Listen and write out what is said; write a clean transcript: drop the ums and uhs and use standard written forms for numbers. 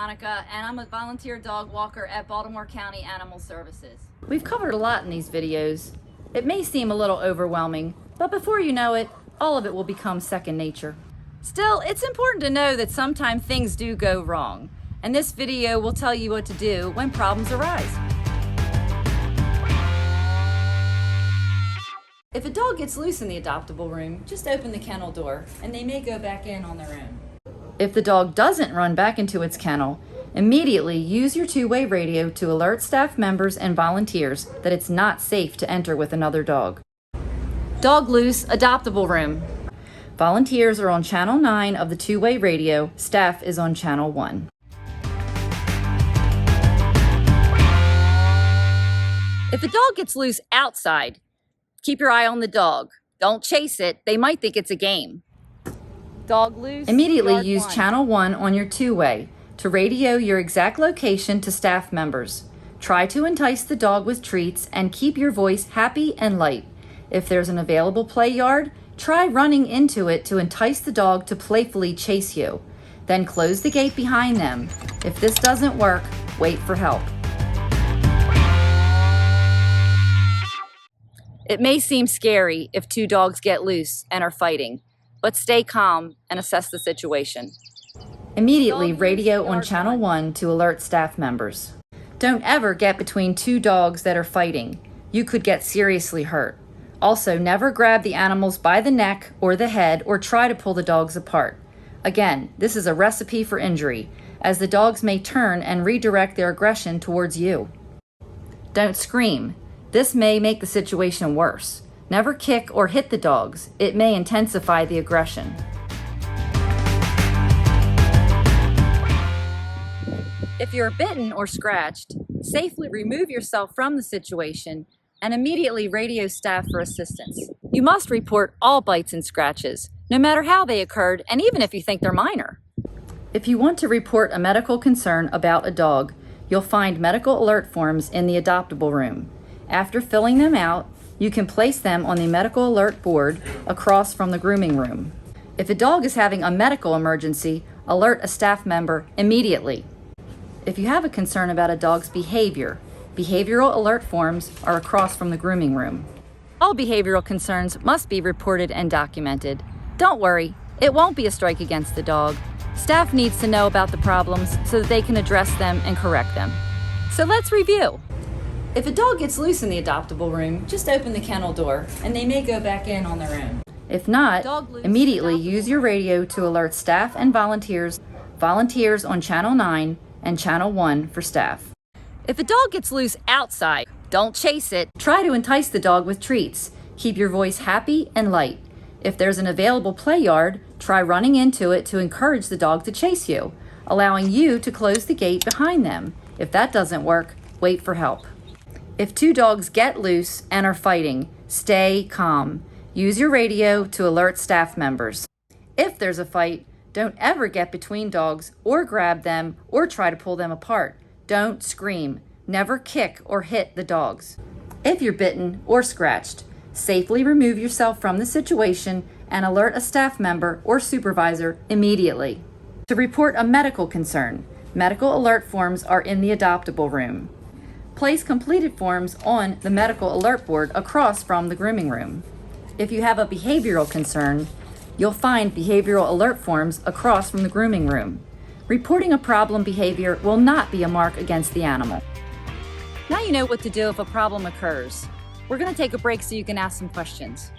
Monica, and I'm a volunteer dog walker at Baltimore County Animal Services. We've covered a lot in these videos. It may seem a little overwhelming, but before you know it, all of it will become second nature. Still, it's important to know that sometimes things do go wrong, and this video will tell you what to do when problems arise. If a dog gets loose in the adoptable room, just open the kennel door, and they may go back in on their own. If the dog doesn't run back into its kennel, immediately use your two-way radio to alert staff members and volunteers that it's not safe to enter with another dog. Dog loose, adoptable room. Volunteers are on channel 9 of the two-way radio, staff is on channel 1. If a dog gets loose outside, keep your eye on the dog. Don't chase it, they might think it's a game. Dog loose. Immediately use channel 1 on your two-way to radio your exact location to staff members. Try to entice the dog with treats and keep your voice happy and light. If there's an available play yard, try running into it to entice the dog to playfully chase you. Then close the gate behind them. If this doesn't work, wait for help. It may seem scary if two dogs get loose and are fighting, but stay calm and assess the situation. Immediately radio on channel 1 to alert staff members. Don't ever get between two dogs that are fighting. You could get seriously hurt. Also, never grab the animals by the neck or the head or try to pull the dogs apart. Again, this is a recipe for injury, as the dogs may turn and redirect their aggression towards you. Don't scream. This may make the situation worse. Never kick or hit the dogs. It may intensify the aggression. If you're bitten or scratched, safely remove yourself from the situation and immediately radio staff for assistance. You must report all bites and scratches, no matter how they occurred, and even if you think they're minor. If you want to report a medical concern about a dog, you'll find medical alert forms in the adoptable room. After filling them out, you can place them on the medical alert board across from the grooming room. If a dog is having a medical emergency, alert a staff member immediately. If you have a concern about a dog's behavior, behavioral alert forms are across from the grooming room. All behavioral concerns must be reported and documented. Don't worry, it won't be a strike against the dog. Staff needs to know about the problems so that they can address them and correct them. So let's review. If a dog gets loose in the adoptable room, just open the kennel door and they may go back in on their own. If not, immediately use your radio to alert staff and volunteers on channel 9 and channel 1 for staff. If a dog gets loose outside, don't chase it. Try to entice the dog with treats. Keep your voice happy and light. If there's an available play yard, try running into it to encourage the dog to chase you, allowing you to close the gate behind them. If that doesn't work, wait for help. If two dogs get loose and are fighting, stay calm. Use your radio to alert staff members. If there's a fight, don't ever get between dogs or grab them or try to pull them apart. Don't scream. Never kick or hit the dogs. If you're bitten or scratched, safely remove yourself from the situation and alert a staff member or supervisor immediately. To report a medical concern, medical alert forms are in the adoptable room. Place completed forms on the medical alert board across from the grooming room. If you have a behavioral concern, you'll find behavioral alert forms across from the grooming room. Reporting a problem behavior will not be a mark against the animal. Now you know what to do if a problem occurs. We're going to take a break so you can ask some questions.